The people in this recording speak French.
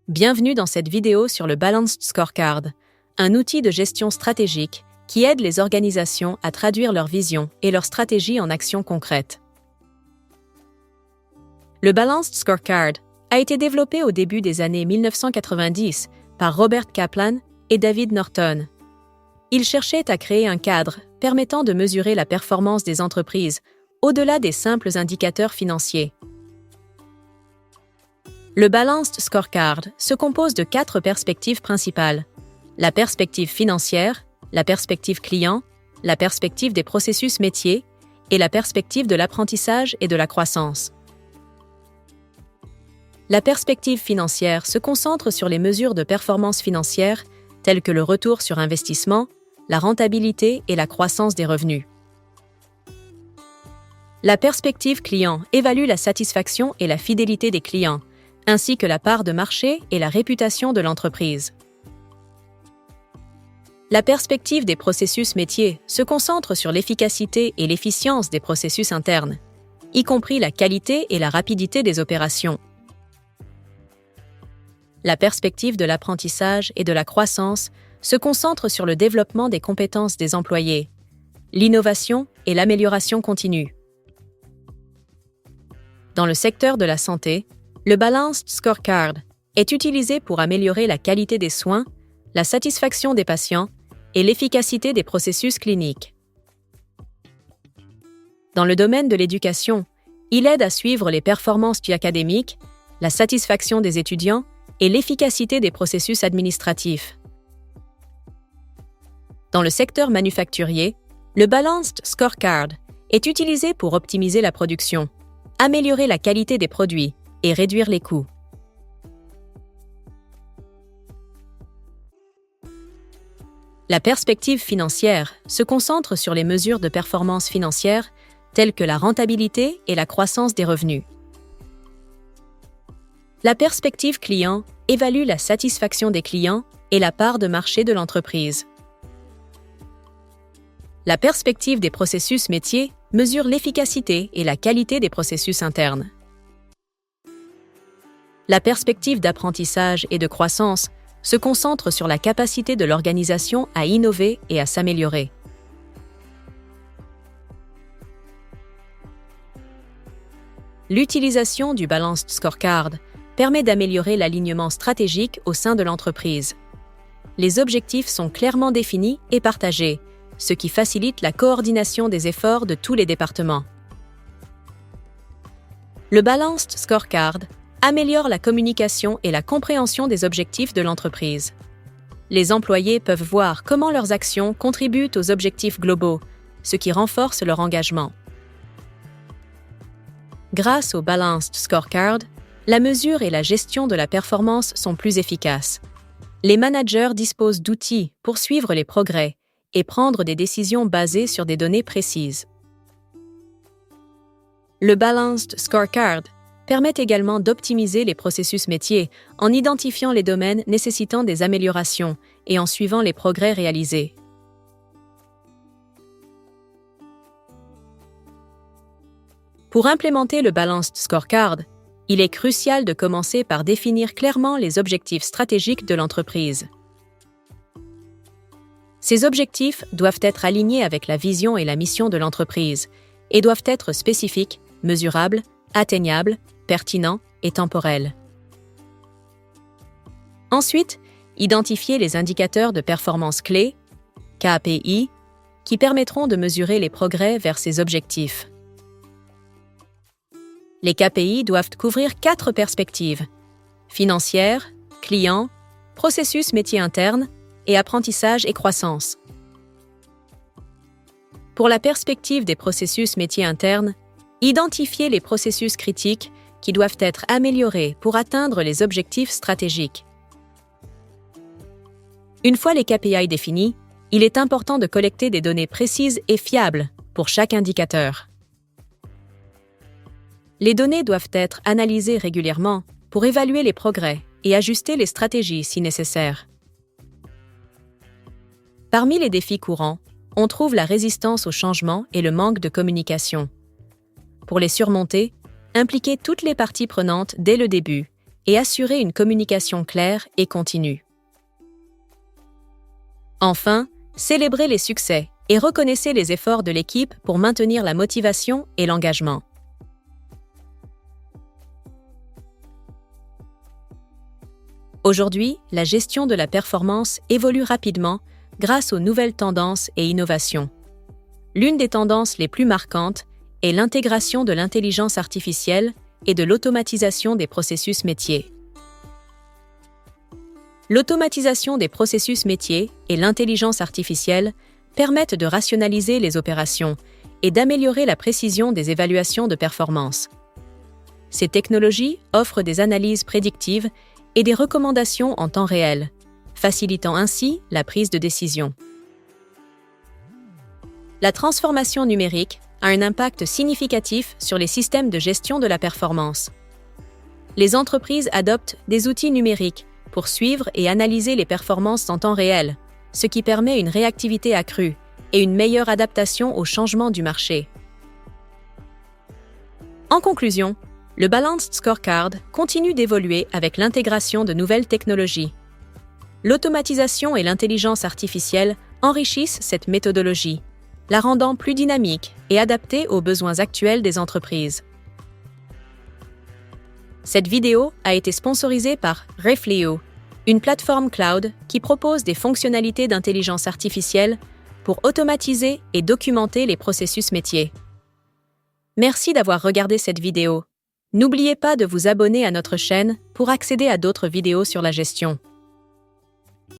Bienvenue dans cette vidéo sur le Balanced Scorecard, un outil de gestion stratégique qui aide les organisations à traduire leur vision et leur stratégie en actions concrètes. Le Balanced Scorecard a été développé au début des années 1990 par Robert Kaplan et David Norton. Il cherchait à créer un cadre permettant de mesurer la performance des entreprises au-delà des simples indicateurs financiers. Le Balanced Scorecard se compose de 4 perspectives principales: la perspective financière, la perspective client, la perspective des processus métiers et la perspective de l'apprentissage et de la croissance. La perspective financière se concentre sur les mesures de performance financière telles que le retour sur investissement, la rentabilité et la croissance des revenus. La perspective client évalue la satisfaction et la fidélité des clients, ainsi que la part de marché et la réputation de l'entreprise. La perspective des processus métiers se concentre sur l'efficacité et l'efficience des processus internes, y compris la qualité et la rapidité des opérations. La perspective de l'apprentissage et de la croissance se concentre sur le développement des compétences des employés, l'innovation et l'amélioration continue. Dans le secteur de la santé, le Balanced Scorecard est utilisé pour améliorer la qualité des soins, la satisfaction des patients et l'efficacité des processus cliniques. Dans le domaine de l'éducation, il aide à suivre les performances académiques, la satisfaction des étudiants et l'efficacité des processus administratifs. Dans le secteur manufacturier, le Balanced Scorecard est utilisé pour optimiser la production, améliorer la qualité des produits et réduire les coûts. La perspective financière se concentre sur les mesures de performance financière telles que la rentabilité et la croissance des revenus. La perspective client évalue la satisfaction des clients et la part de marché de l'entreprise. La perspective des processus métiers mesure l'efficacité et la qualité des processus internes. La perspective d'apprentissage et de croissance se concentre sur la capacité de l'organisation à innover et à s'améliorer. L'utilisation du Balanced Scorecard permet d'améliorer l'alignement stratégique au sein de l'entreprise. Les objectifs sont clairement définis et partagés, ce qui facilite la coordination des efforts de tous les départements. Le Balanced Scorecard améliore la communication et la compréhension des objectifs de l'entreprise. Les employés peuvent voir comment leurs actions contribuent aux objectifs globaux, ce qui renforce leur engagement. Grâce au Balanced Scorecard, la mesure et la gestion de la performance sont plus efficaces. Les managers disposent d'outils pour suivre les progrès et prendre des décisions basées sur des données précises. Le Balanced Scorecard permet également d'optimiser les processus métiers en identifiant les domaines nécessitant des améliorations et en suivant les progrès réalisés. Pour implémenter le Balanced Scorecard, il est crucial de commencer par définir clairement les objectifs stratégiques de l'entreprise. Ces objectifs doivent être alignés avec la vision et la mission de l'entreprise et doivent être spécifiques, mesurables, atteignables, pertinents et temporels. Ensuite, identifier les indicateurs de performance clés, KPI, qui permettront de mesurer les progrès vers ces objectifs. Les KPI doivent couvrir 4 perspectives: financière, client, processus métier interne et apprentissage et croissance. Pour la perspective des processus métiers internes, identifier les processus critiques qui doivent être améliorés pour atteindre les objectifs stratégiques. Une fois les KPI définis, il est important de collecter des données précises et fiables pour chaque indicateur. Les données doivent être analysées régulièrement pour évaluer les progrès et ajuster les stratégies si nécessaire. Parmi les défis courants, on trouve la résistance au changement et le manque de communication. Pour les surmonter, impliquer toutes les parties prenantes dès le début et assurer une communication claire et continue. Enfin, célébrez les succès et reconnaissez les efforts de l'équipe pour maintenir la motivation et l'engagement. Aujourd'hui, la gestion de la performance évolue rapidement grâce aux nouvelles tendances et innovations. L'une des tendances les plus marquantes est l'intégration de l'intelligence artificielle et de l'automatisation des processus métiers. L'automatisation des processus métiers et l'intelligence artificielle permettent de rationaliser les opérations et d'améliorer la précision des évaluations de performance. Ces technologies offrent des analyses prédictives et des recommandations en temps réel, facilitant ainsi la prise de décision. La transformation numérique a un impact significatif sur les systèmes de gestion de la performance. Les entreprises adoptent des outils numériques pour suivre et analyser les performances en temps réel, ce qui permet une réactivité accrue et une meilleure adaptation aux changements du marché. En conclusion, le Balanced Scorecard continue d'évoluer avec l'intégration de nouvelles technologies. L'automatisation et l'intelligence artificielle enrichissent cette méthodologie, la rendant plus dynamique et adaptée aux besoins actuels des entreprises. Cette vidéo a été sponsorisée par Refleo, une plateforme cloud qui propose des fonctionnalités d'intelligence artificielle pour automatiser et documenter les processus métiers. Merci d'avoir regardé cette vidéo. N'oubliez pas de vous abonner à notre chaîne pour accéder à d'autres vidéos sur la gestion.